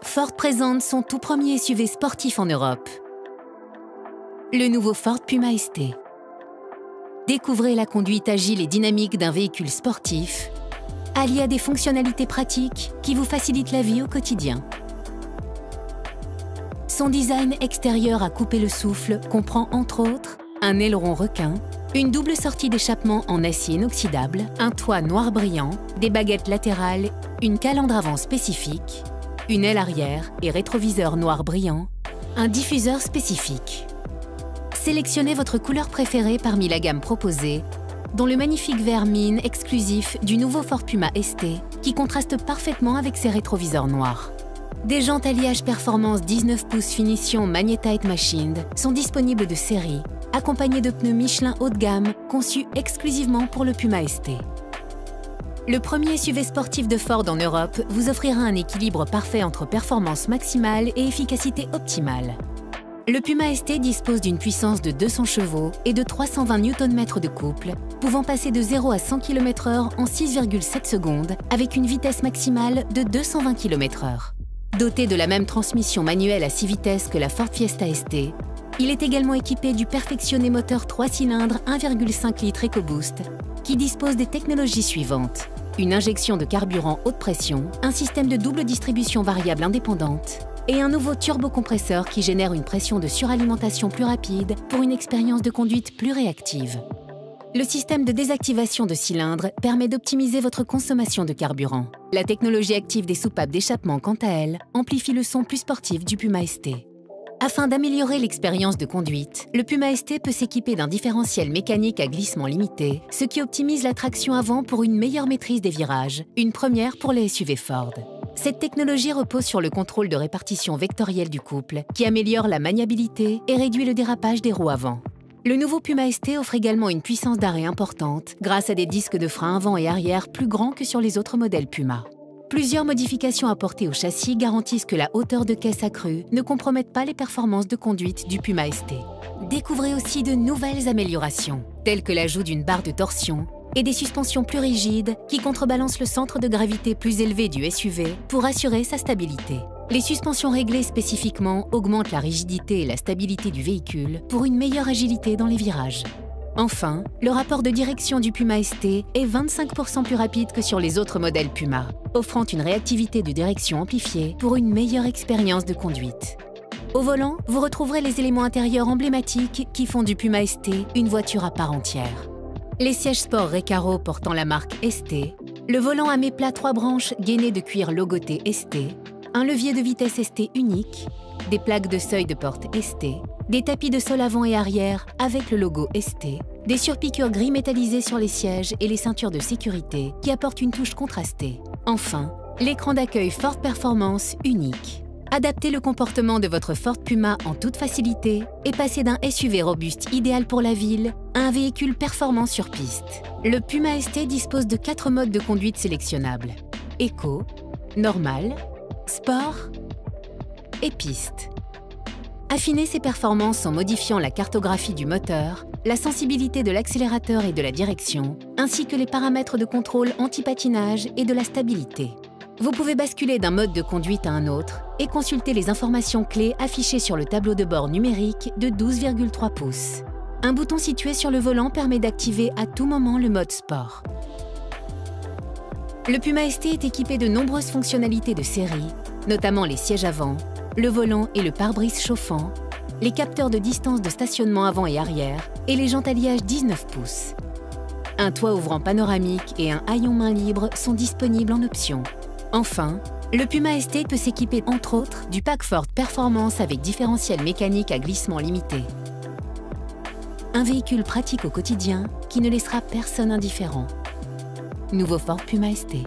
Ford présente son tout premier SUV sportif en Europe. Le nouveau Ford Puma ST. Découvrez la conduite agile et dynamique d'un véhicule sportif, allié à des fonctionnalités pratiques qui vous facilitent la vie au quotidien. Son design extérieur à couper le souffle comprend entre autres un aileron requin, une double sortie d'échappement en acier inoxydable, un toit noir brillant, des baguettes latérales, une calandre avant spécifique, une aile arrière et rétroviseur noir brillant, un diffuseur spécifique. Sélectionnez votre couleur préférée parmi la gamme proposée, dont le magnifique vert mine exclusif du nouveau Ford Puma ST qui contraste parfaitement avec ses rétroviseurs noirs. Des jantes alliage performance 19 pouces finition Magnetite Machined sont disponibles de série, accompagnées de pneus Michelin haut de gamme conçus exclusivement pour le Puma ST. Le premier SUV sportif de Ford en Europe vous offrira un équilibre parfait entre performance maximale et efficacité optimale. Le Puma ST dispose d'une puissance de 200 chevaux et de 320 Nm de couple, pouvant passer de 0 à 100 km/h en 6,7 secondes avec une vitesse maximale de 220 km/h. Doté de la même transmission manuelle à 6 vitesses que la Ford Fiesta ST, il est également équipé du perfectionné moteur 3 cylindres 1,5 litres EcoBoost qui dispose des technologies suivantes: une injection de carburant haute pression, un système de double distribution variable indépendante et un nouveau turbocompresseur qui génère une pression de suralimentation plus rapide pour une expérience de conduite plus réactive. Le système de désactivation de cylindres permet d'optimiser votre consommation de carburant. La technologie active des soupapes d'échappement, quant à elle, amplifie le son plus sportif du Puma ST. Afin d'améliorer l'expérience de conduite, le Puma ST peut s'équiper d'un différentiel mécanique à glissement limité, ce qui optimise la traction avant pour une meilleure maîtrise des virages, une première pour les SUV Ford. Cette technologie repose sur le contrôle de répartition vectorielle du couple, qui améliore la maniabilité et réduit le dérapage des roues avant. Le nouveau Puma ST offre également une puissance d'arrêt importante grâce à des disques de frein avant et arrière plus grands que sur les autres modèles Puma. Plusieurs modifications apportées au châssis garantissent que la hauteur de caisse accrue ne compromette pas les performances de conduite du Puma ST. Découvrez aussi de nouvelles améliorations, telles que l'ajout d'une barre de torsion et des suspensions plus rigides qui contrebalancent le centre de gravité plus élevé du SUV pour assurer sa stabilité. Les suspensions réglées spécifiquement augmentent la rigidité et la stabilité du véhicule pour une meilleure agilité dans les virages. Enfin, le rapport de direction du Puma ST est 25% plus rapide que sur les autres modèles Puma, offrant une réactivité de direction amplifiée pour une meilleure expérience de conduite. Au volant, vous retrouverez les éléments intérieurs emblématiques qui font du Puma ST une voiture à part entière. Les sièges sport Recaro portant la marque ST, le volant à mets plat 3 branches gainé de cuir logoté ST, un levier de vitesse ST unique, des plaques de seuil de porte ST, des tapis de sol avant et arrière avec le logo ST, des surpiqûres gris métallisées sur les sièges et les ceintures de sécurité qui apportent une touche contrastée. Enfin, l'écran d'accueil Ford Performance unique. Adaptez le comportement de votre Ford Puma en toute facilité et passez d'un SUV robuste idéal pour la ville à un véhicule performant sur piste. Le Puma ST dispose de 4 modes de conduite sélectionnables: Eco, Normal, Sport et Piste. Affinez ses performances en modifiant la cartographie du moteur, la sensibilité de l'accélérateur et de la direction, ainsi que les paramètres de contrôle anti-patinage et de la stabilité. Vous pouvez basculer d'un mode de conduite à un autre et consulter les informations clés affichées sur le tableau de bord numérique de 12,3 pouces. Un bouton situé sur le volant permet d'activer à tout moment le mode sport. Le Puma ST est équipé de nombreuses fonctionnalités de série, notamment les sièges avant, le volant et le pare-brise chauffant, les capteurs de distance de stationnement avant et arrière et les jantes alliage 19 pouces. Un toit ouvrant panoramique et un haillon main libre sont disponibles en option. Enfin, le Puma ST peut s'équiper entre autres du pack Ford Performance avec différentiel mécanique à glissement limité. Un véhicule pratique au quotidien qui ne laissera personne indifférent. Nouveau Ford Puma ST.